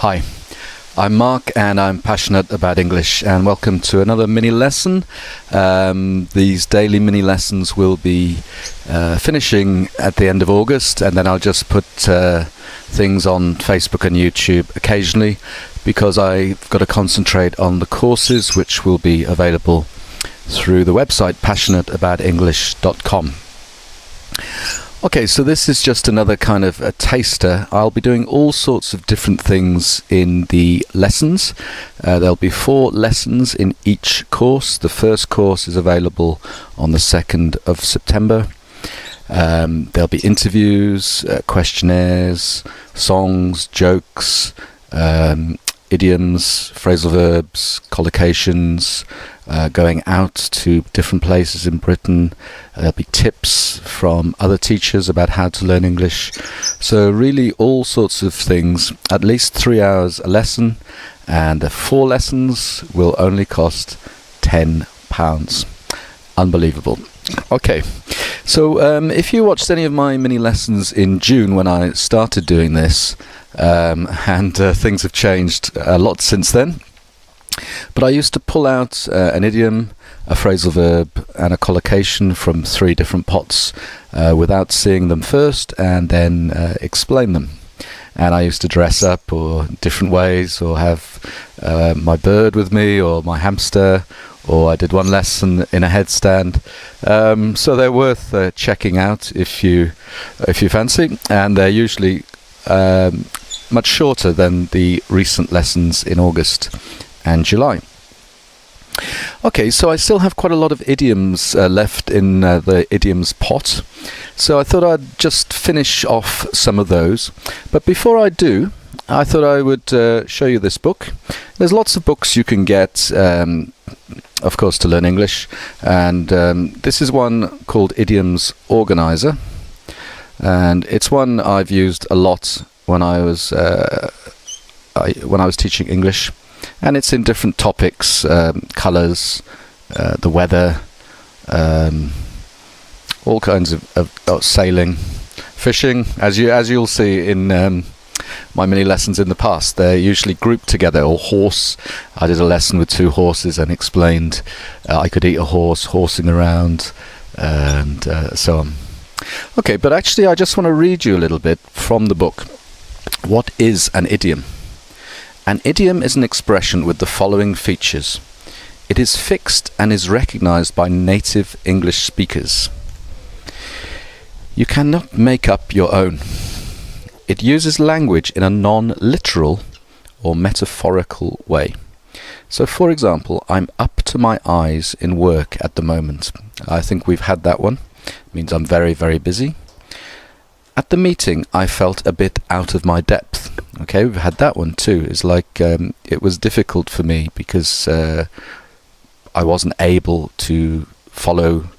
Hi, I'm Mark and I'm passionate about English, and welcome to another mini lesson. These daily mini lessons will be finishing at the end of August, and then I'll just put things on Facebook and YouTube occasionally because I've got to concentrate on the courses which will be available through the website passionateboutenglish.com. Okay, so this is just another kind of a taster. I'll be doing all sorts of different things in the lessons. There'll be 4 lessons in each course. The first course is available on the 2nd of September. There'll be interviews, questionnaires, songs, jokes, idioms, phrasal verbs, collocations, going out to different places in Britain. There'll be tips from other teachers about how to learn English. So really all sorts of things, at least 3 hours a lesson, and the 4 lessons will only cost £10. Unbelievable. Okay, so if you watched any of my mini lessons in June when I started doing this, and things have changed a lot since then, but I used to pull out an idiom, a phrasal verb and a collocation from 3 different pots without seeing them first, and then explain them. And I used to dress up or different ways, or have my bird with me or my hamster, or I did one lesson in a headstand. So they're worth checking out if you fancy, and they're usually much shorter than the recent lessons in August and July. Okay, so I still have quite a lot of idioms left in the idioms pot, so I thought I'd just finish off some of those. But before I do, I thought I would show you this book. There's lots of books you can get, of course, to learn English, and this is one called Idioms Organizer, and it's one I've used a lot when I was teaching English. And it's in different topics, colours, the weather, all kinds of sailing, fishing. As you'll see in my mini lessons in the past, they're usually grouped together. Or horse. I did a lesson with 2 horses and explained I could eat a horse, horsing around, and so on. Okay, but actually I just want to read you a little bit from the book. What is an idiom? An idiom is an expression with the following features. It is fixed and is recognized by native English speakers. You cannot make up your own. It uses language in a non-literal or metaphorical way. So, for example, I'm up to my eyes in work at the moment. I think we've had that one. It means I'm very, very busy. At the meeting, I felt a bit out of my depth. Okay, we've had that one too. It's like it was difficult for me because I wasn't able to follow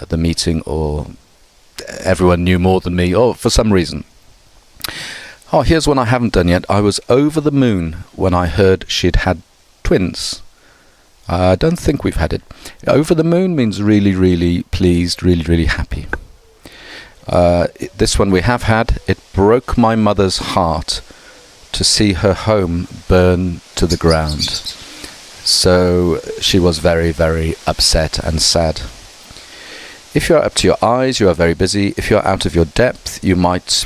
the meeting, or everyone knew more than me, or for some reason. Oh, here's one I haven't done yet. I was over the moon when I heard she'd had twins. I don't think we've had it. Over the moon means really, really pleased, really, really happy. This one we have had. It broke my mother's heart to see her home burn to the ground. So she was very, very upset and sad. If you are up to your eyes, you are very busy. If you are out of your depth, you might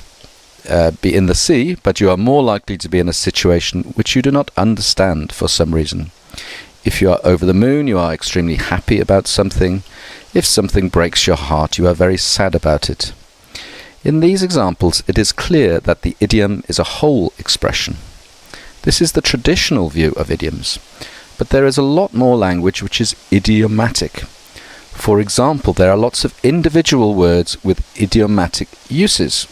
be in the sea, but you are more likely to be in a situation which you do not understand for some reason. If you are over the moon, you are extremely happy about something. If something breaks your heart, you are very sad about it. In these examples, it is clear that the idiom is a whole expression. This is the traditional view of idioms, but there is a lot more language which is idiomatic. For example, there are lots of individual words with idiomatic uses.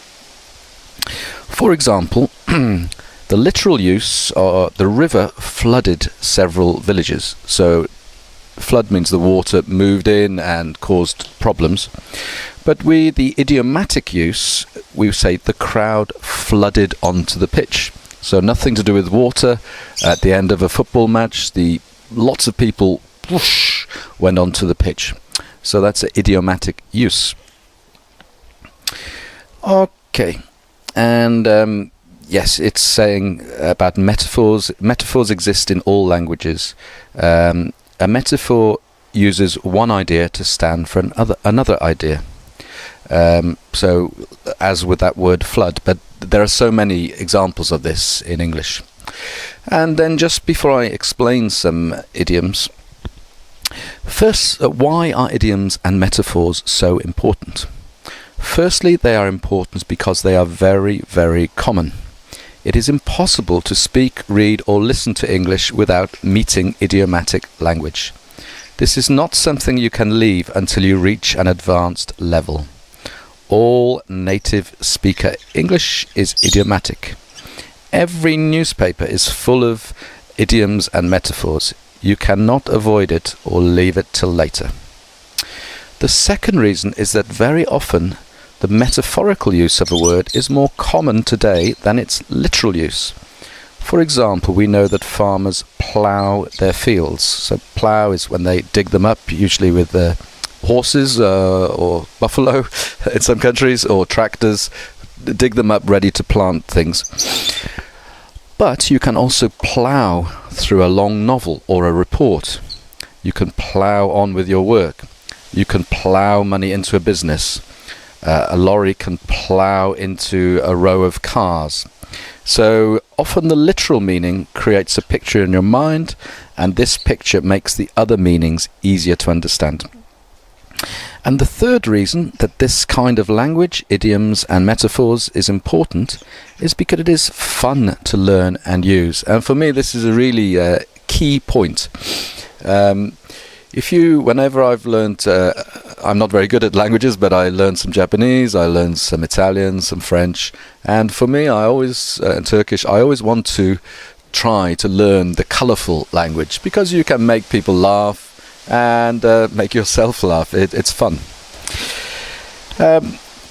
For example, the literal use, the river flooded several villages. So flood means the water moved in and caused problems. But the idiomatic use, we say the crowd flooded onto the pitch. So nothing to do with water. At the end of a football match, lots of people whoosh, went onto the pitch. So that's an idiomatic use. Okay, and yes, it's saying about metaphors. Metaphors exist in all languages. A metaphor uses one idea to stand for another idea. So, as with that word flood, but there are so many examples of this in English. And then just before I explain some idioms, first, why are idioms and metaphors so important? Firstly, they are important because they are very, very common. It is impossible to speak, read or listen to English without meeting idiomatic language. This is not something you can leave until you reach an advanced level. All native speaker English is idiomatic. Every newspaper is full of idioms and metaphors. You cannot avoid it or leave it till later. The second reason is that very often the metaphorical use of a word is more common today than its literal use. For example, we know that farmers plough their fields. So plough is when they dig them up, usually with horses or buffalo in some countries, or tractors, dig them up ready to plant things. But you can also plough through a long novel or a report. You can plough on with your work. You can plough money into a business. A lorry can plough into a row of cars. So often the literal meaning creates a picture in your mind, and this picture makes the other meanings easier to understand. And the third reason that this kind of language, idioms and metaphors is important is because it is fun to learn and use. And for me this is a really key point. Whenever I've learned, I'm not very good at languages, but I learned some Japanese, I learned some Italian, some French, and for me, and Turkish, I always want to try to learn the colourful language, because you can make people laugh and make yourself laugh. It's fun.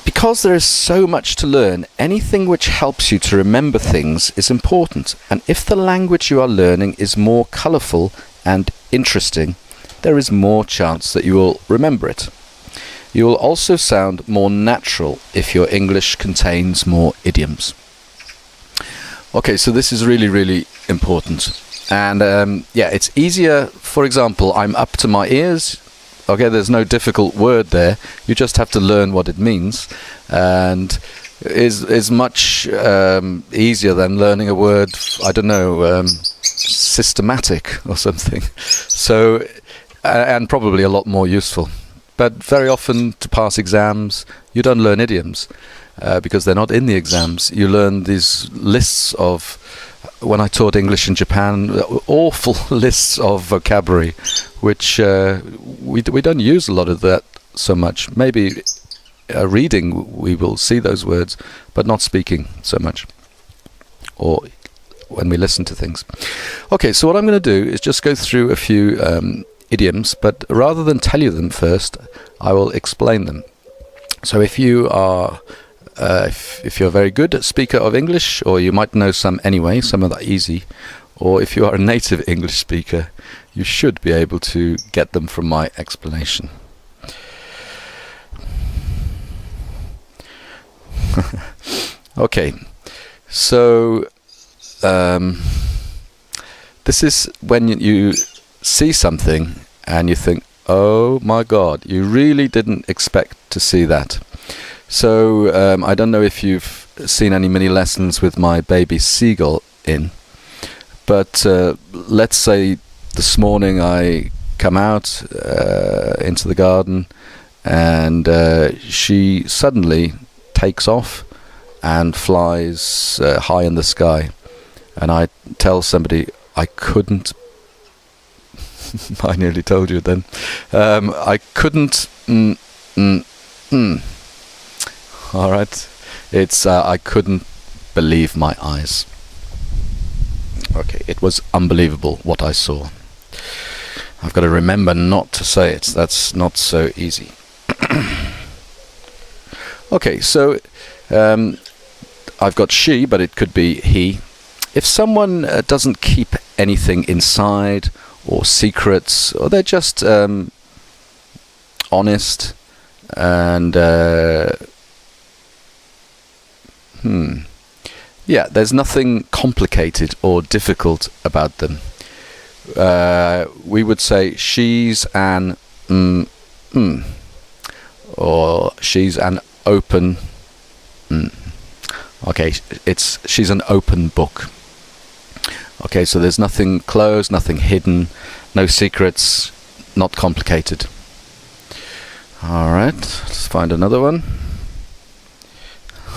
Because there is so much to learn, anything which helps you to remember things is important, and if the language you are learning is more colourful and interesting, there is more chance that you will remember it. You will also sound more natural if your English contains more idioms. Okay, so this is really, really important. And it's easier, for example, I'm up to my ears. Okay, there's no difficult word there. You just have to learn what it means. And is much easier than learning a word, I don't know, systematic or something. So, and probably a lot more useful. But very often to pass exams, you don't learn idioms because they're not in the exams. You learn these lists of, when I taught English in Japan, awful lists of vocabulary, which we don't use a lot of that so much. Maybe reading we will see those words, but not speaking so much, or when we listen to things. Okay, so what I'm going to do is just go through a few idioms, but rather than tell you them first, I will explain them. So if you are if you're a very good speaker of English, or you might know some anyway, some of that easy, or if you are a native English speaker, you should be able to get them from my explanation. Okay, so this is when you see something and you think, oh my God, you really didn't expect to see that. So I don't know if you've seen any mini lessons with my baby seagull in, but let's say this morning I come out into the garden and she suddenly takes off and flies high in the sky, and I tell somebody I couldn't I nearly told you then. I couldn't all right, it's I couldn't believe my eyes. Okay, it was unbelievable what I saw. I've got to remember not to say it. That's not so easy. Okay, so I've got she, but it could be he. If someone doesn't keep anything inside or secrets, or they're just honest and Yeah, there's nothing complicated or difficult about them. We would say she's an or she's an open okay, she's an open book. Okay, so there's nothing closed, nothing hidden, no secrets, not complicated. Alright, let's find another one.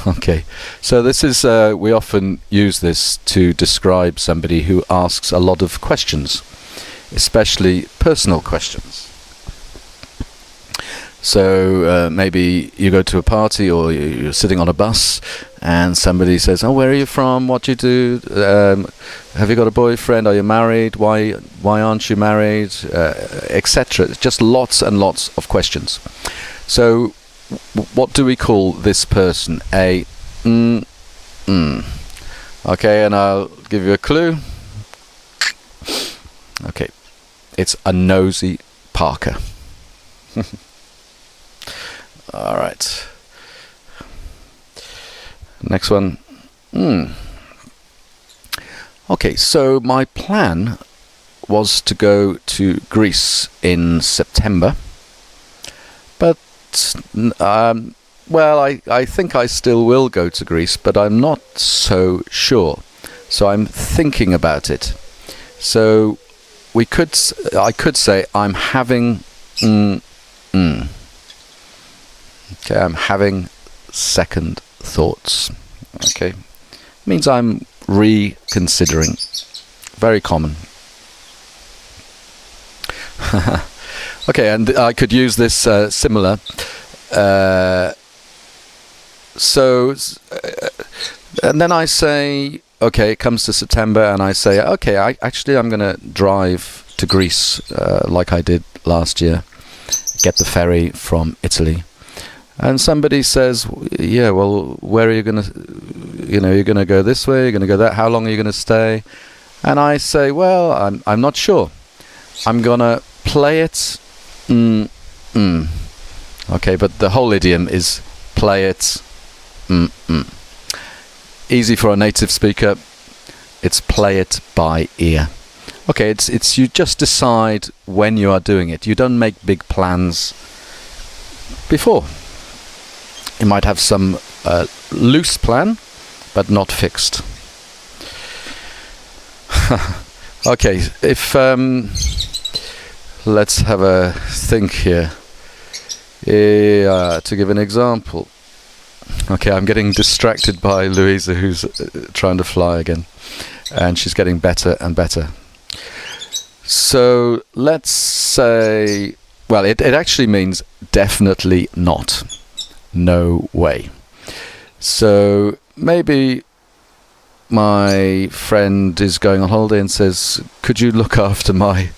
Okay, so this is, we often use this to describe somebody who asks a lot of questions, especially personal questions. So maybe you go to a party or you're sitting on a bus and somebody says, oh, where are you from? What do you do? Have you got a boyfriend? Are you married? Why aren't you married? Etc. Just lots and lots of questions. So what do we call this person? Okay, and I'll give you a clue. Okay, it's a nosy Parker. All right. Next one. Okay, so my plan was to go to Greece in September, but well, I think I still will go to Greece, but I'm not so sure. So I'm thinking about it. So I could say I'm having okay, I'm having second thoughts. Okay, means I'm reconsidering. Very common. Okay, and I could use this similar. And then I say, okay, it comes to September, and I say, okay, I'm going to drive to Greece like I did last year, get the ferry from Italy. And somebody says, yeah, well, where are you going to, you're going to go this way, you're going to go that, how long are you going to stay? And I say, well, I'm not sure. I'm going to play it. Okay, but the whole idiom is play it. Easy for a native speaker. It's play it by ear. Okay, it's you just decide when you are doing it. You don't make big plans before. You might have some loose plan, but not fixed. Okay, if let's have a think here. To give an example. Okay, I'm getting distracted by Louisa, who's trying to fly again, and she's getting better and better. So let's say, well, it actually means definitely not. No way. So maybe my friend is going on holiday and says, could you look after my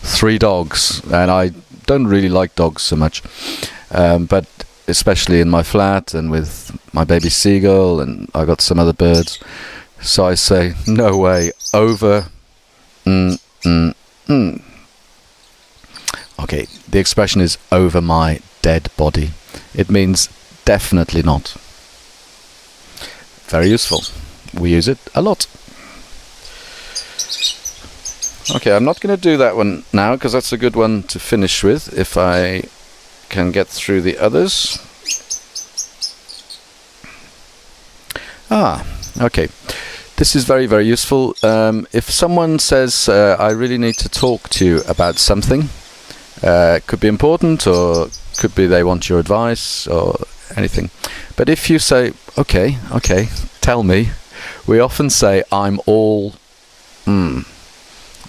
3 dogs? And I don't really like dogs so much, but especially in my flat and with my baby seagull, and I got some other birds. So I say, no way, over. Okay, the expression is over my dead body. It means definitely not. Very useful. We use it a lot. Okay, I'm not going to do that one now because that's a good one to finish with if I can get through the others. Okay. This is very, very useful. If someone says, I really need to talk to you about something, could be important or could be they want your advice or anything. But if you say, okay, tell me, we often say, I'm all...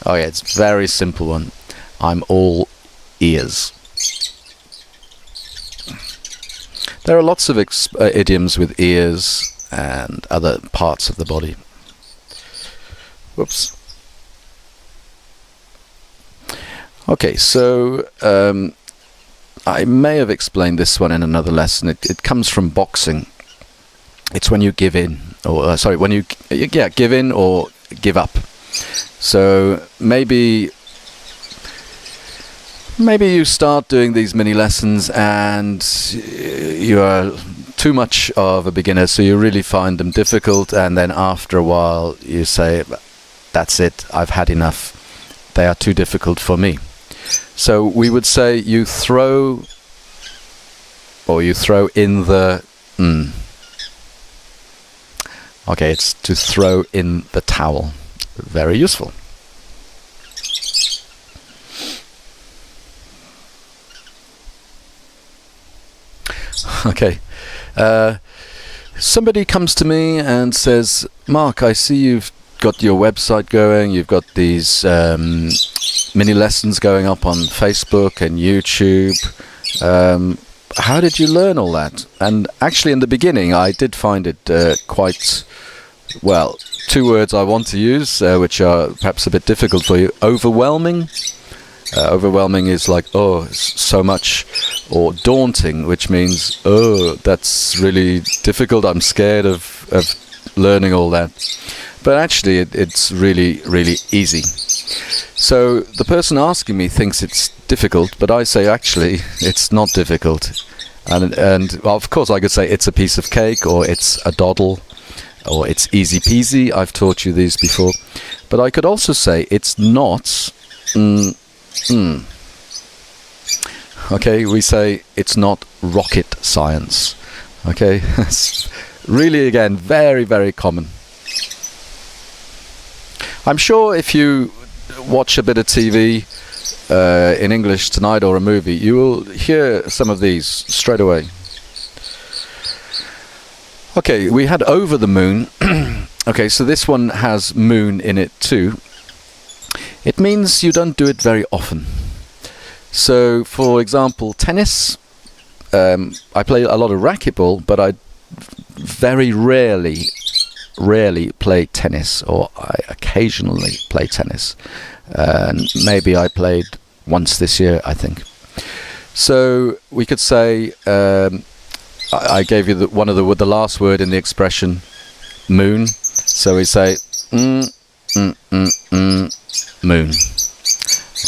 Oh yeah, it's a very simple one. I'm all ears. There are lots of idioms with ears and other parts of the body. Whoops. Okay, so I may have explained this one in another lesson. It comes from boxing. It's when you give in, or when you give in or give up. So maybe you start doing these mini lessons and you are too much of a beginner, so you really find them difficult, and then after a while you say, that's it, I've had enough. They are too difficult for me. So we would say you throw in the Okay, it's to throw in the towel. Very useful. Okay. Somebody comes to me and says, Mark, I see you've got your website going, you've got these mini lessons going up on Facebook and YouTube. How did you learn all that? And actually in the beginning I did find it quite, well, two words I want to use, which are perhaps a bit difficult for you. Overwhelming. Overwhelming is like, oh, so much, or daunting, which means, oh, that's really difficult, I'm scared of learning all that. But actually it's really, really easy. So the person asking me thinks it's difficult, but I say actually it's not difficult. And well, of course I could say it's a piece of cake, or it's a doddle, or it's easy peasy. I've taught you these before. But I could also say it's not Okay, we say it's not rocket science. Okay, it's really, again, very, very common. I'm sure if you watch a bit of TV in English tonight, or a movie, you will hear some of these straight away. Okay, we had over the moon. Okay, so this one has moon in it too. It means you don't do it very often. So, for example, tennis. I play a lot of racquetball, but I very rarely play tennis, or I occasionally play tennis. Maybe I played once this year, I think. So we could say, I gave you the last word in the expression, moon. So we say moon.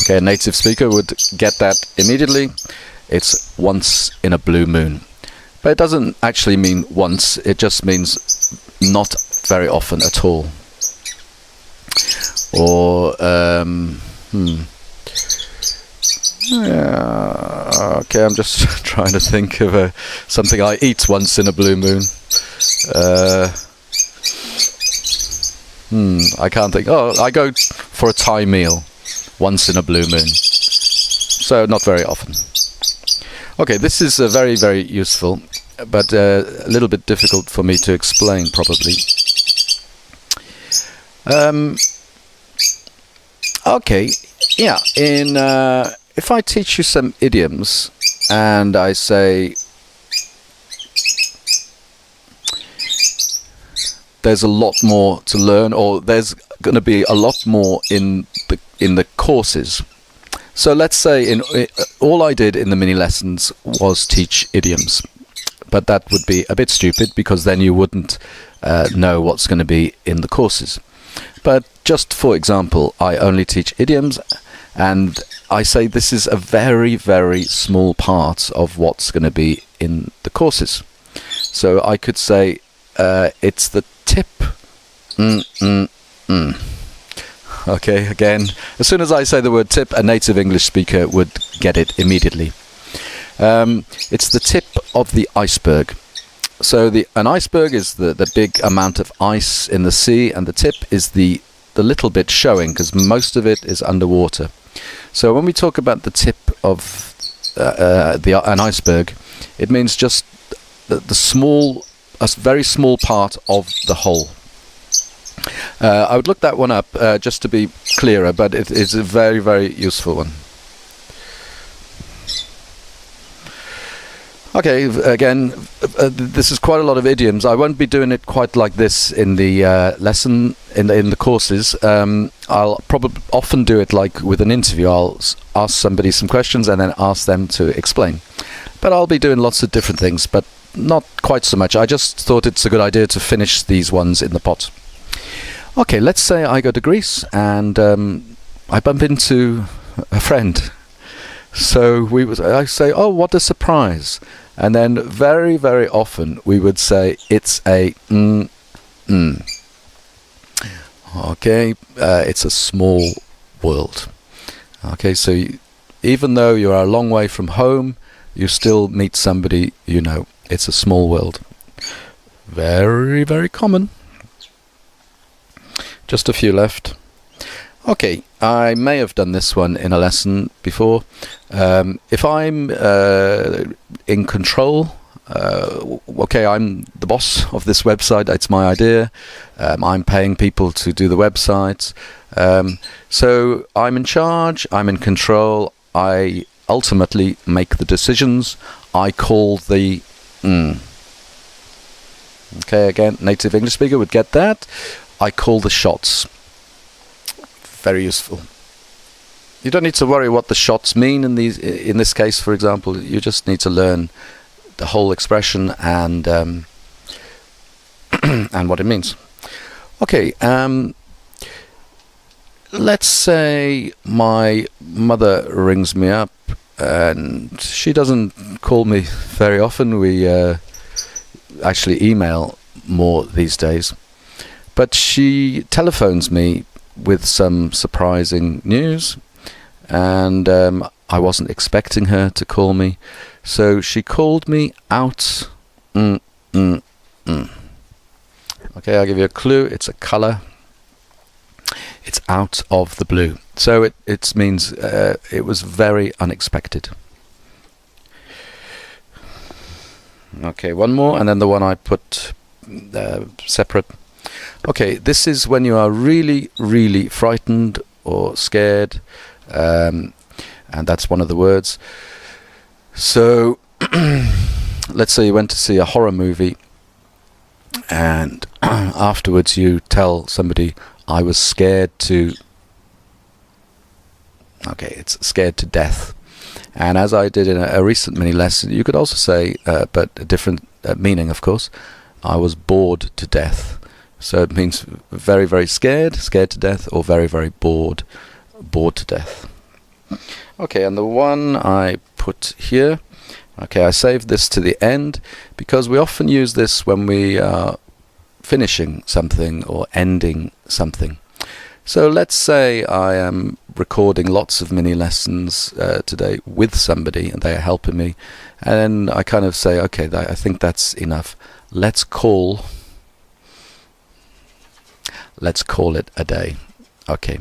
Okay, a native speaker would get that immediately. It's once in a blue moon. But it doesn't actually mean once, it just means not very often at all. Or, okay, I'm just trying to think of something I eat once in a blue moon. I can't think. Oh, I go for a Thai meal once in a blue moon. So not very often. Okay, this is very, very useful, but a little bit difficult for me to explain, probably. Okay, yeah. If I teach you some idioms and I say there's a lot more to learn, or there's going to be a lot more in the courses. So let's say all I did in the mini lessons was teach idioms, but that would be a bit stupid, because then you wouldn't know what's going to be in the courses. But just for example, I only teach idioms, and I say this is a very, very small part of what's going to be in the courses. So I could say it's the tip. Okay, again, as soon as I say the word tip, a native English speaker would get it immediately. It's the tip of the iceberg. So an iceberg is the big amount of ice in the sea, and the tip is the little bit showing, because most of it is underwater. So when we talk about the tip of an iceberg, it means just a very small part of the whole. I would look that one up just to be clearer, but it is a very, very useful one. Okay, again, this is quite a lot of idioms. I won't be doing it quite like this in the lesson, in the courses. I'll probably often do it like with an interview. I'll ask somebody some questions and then ask them to explain. But I'll be doing lots of different things, but not quite so much. I just thought it's a good idea to finish these ones in the pot. Okay, let's say I go to Greece and I bump into a friend. So I say, oh, what a surprise. And then very, very often we would say it's a Okay, it's a small world. Okay, so even though you are a long way from home, you still meet somebody you know. It's a small world. Very, very common. Just a few left. Okay, I may have done this one in a lesson before. If I'm in control, okay, I'm the boss of this website, it's my idea. I'm paying people to do the website. So I'm in charge, I'm in control, I ultimately make the decisions, I call the Okay, again, native English speaker would get that. I call the shots. Very useful. You don't need to worry what the shots mean in this case, for example. You just need to learn the whole expression and and what it means. Okay, let's say my mother rings me up, and she doesn't call me very often. We actually email more these days, but she telephones me with some surprising news, and I wasn't expecting her to call me, so she called me out. Okay, I'll give you a clue. It's a colour. It's out of the blue. So it means it was very unexpected. Okay, one more, and then the one I put separate. Okay, this is when you are really, really frightened or scared, and that's one of the words. So, let's say you went to see a horror movie, and afterwards you tell somebody, I was scared to... Okay, it's scared to death. And as I did in a recent mini lesson, you could also say, but a different meaning, of course, I was bored to death. So it means very, very scared to death, or very, very bored to death. Okay, and the one I put here, okay, I saved this to the end because we often use this when we are finishing something or ending something. So let's say I am recording lots of mini lessons today with somebody and they are helping me, and I kind of say, okay, I think that's enough. Let's call it a day. Okay.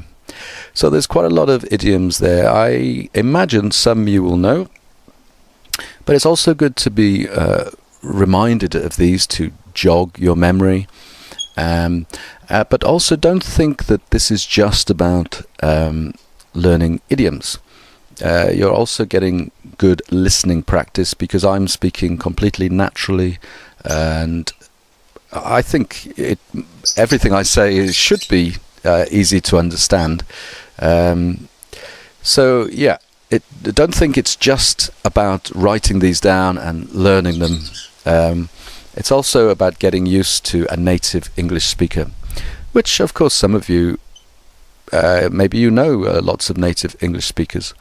So there's quite a lot of idioms there. I imagine some you will know, but it's also good to be reminded of these to jog your memory. But also don't think that this is just about learning idioms. You're also getting good listening practice because I'm speaking completely naturally, and I think everything I say should be easy to understand. So yeah, don't think it's just about writing these down and learning them. It's also about getting used to a native English speaker, which of course some of you, maybe you know lots of native English speakers,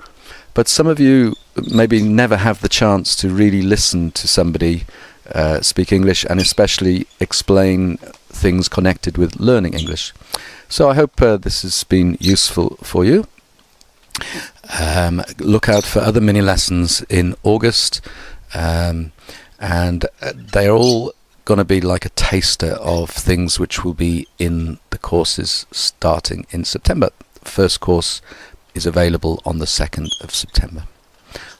but some of you maybe never have the chance to really listen to somebody speak English, and especially explain things connected with learning English. So I hope this has been useful for you. Look out for other mini lessons in August, and they're all going to be like a taster of things which will be in the courses starting in September. The first course is available on the 2nd of September.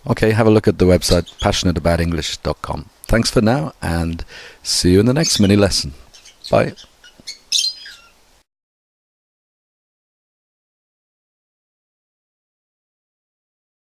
Okay, have a look at the website passionateaboutenglish.com. Thanks for now, and see you in the next mini lesson. Bye.